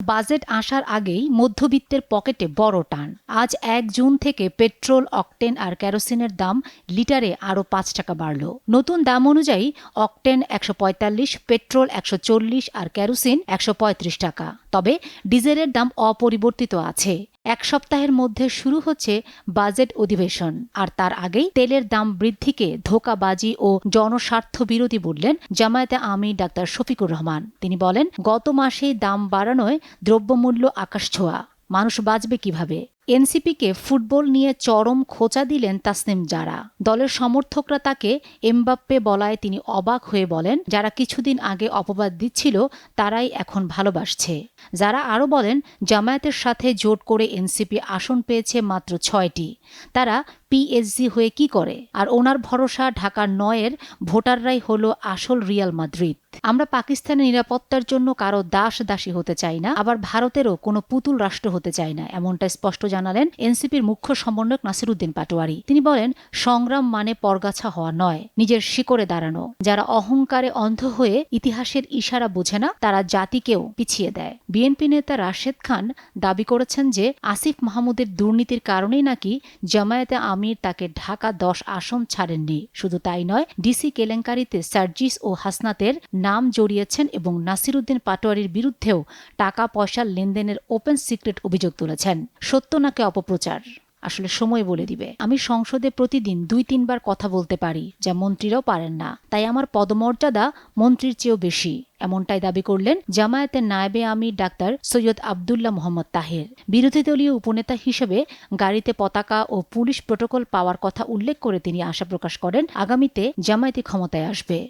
Budget আসার আগেই মধ্যবিত্তের পকেটে বড় টান। আজ ১ জুন থেকে পেট্রোল, অকটেন আর কেরোসিনের দাম লিটারে আরও ৫ টাকা বাড়ল। নতুন দাম অনুযায়ী অকটেন ১৪৫, পেট্রোল ১৪০ আর কেরোসিন ১৩৫ টাকা। তবে ডিজেলের দাম অপরিবর্তিত আছে। এক সপ্তাহের মধ্যে শুরু হচ্ছে বাজেট অধিবেশন, আর তার আগেই তেলের দাম বৃদ্ধিকে ধোঁকাবাজি ও জনস্বার্থ বিরোধী বললেন জামায়াতে আমির ডাক্তার শফিকুর রহমান। তিনি বলেন, গত মাসেই দাম বাড়ানোয় দ্রব্যমূল্য আকাশছোঁয়া, মানুষ বাঁচবে কিভাবে? এনসিপিকে ফুটবল নিয়ে চরম খোঁচা দিলেন তাসনিম জারা। দলের সমর্থকরা তাকে এমবাপ্পে বলায় তিনি অবাক হয়ে বলেন, যারা কিছুদিন আগে অপবাদ দিচ্ছিল তারাই এখন ভালোবাসছে। যারা আরও বলেন, জামায়াতের সাথে জোট করে এনসিপি আসন পেয়েছে মাত্র ৬টি। তারা পিএসজি হয়ে কি করে? আর ওনার ভরসা ঢাকার ৯-এর ভোটাররাই হলো আসল রিয়াল মাদ্রিদ। আমরা পাকিস্তানের নিরাপত্তার জন্য কারো দাস দাসী হতে চাই না, আবার ভারতেরও কোনো পুতুল রাষ্ট্র হতে চাই না, এমনটা স্পষ্ট জানালেন এনসিপির মুখ্য সমন্বয়ক নাসিরুদ্দিন পাটোয়ারি। তিনি বলেন, সংগ্রাম মানে পরগাছা হওয়া নয়, নিজের শিকড়ে দাঁড়ানো। যারা অহংকারে অন্ধ হয়ে ইতিহাসের ইশারা বোঝে না, তারা জাতিকেও পিছিয়ে দেয়। বিএনপি নেতা রাশেদ খান দাবি করেছেন যে আসিফ মাহমুদের দুর্নীতির কারণেই নাকি জামায়াতে আমির তাকে ঢাকা ১০ আসন ছাড়েননি। শুধু তাই নয়, ডিসি কেলেঙ্কারিতে সার্জিস ও হাসনাতের নাম জড়িয়েছেন এবং নাসিরুদ্দিন পাটোয়ারির বিরুদ্ধেও টাকা পয়সার লেনদেনের ওপেন সিক্রেট অভিযোগ তুলেছেন। সত্য নাকি অপপ্রচার? আসলে সময় বলে দিবে। আমি সংসদে প্রতিদিন ২-৩ বার কথা বলতে পারি, যা মন্ত্রীরাও পারেন না। তাই আমার পদমর্যাদা মন্ত্রীর চেয়েও বেশি, এমনটাই দাবি করলেন জামায়াতের নায়েবে আমির ডাক্তার সৈয়দ আবদুল্লাহ মোহাম্মদ তাহের। বিরোধী দলীয় উপনেতা হিসেবে গাড়িতে পতাকা ও পুলিশ প্রটোকল পাওয়ার কথা উল্লেখ করে তিনি আশা প্রকাশ করেন, আগামীতে জামায়াতি ক্ষমতায় আসবে।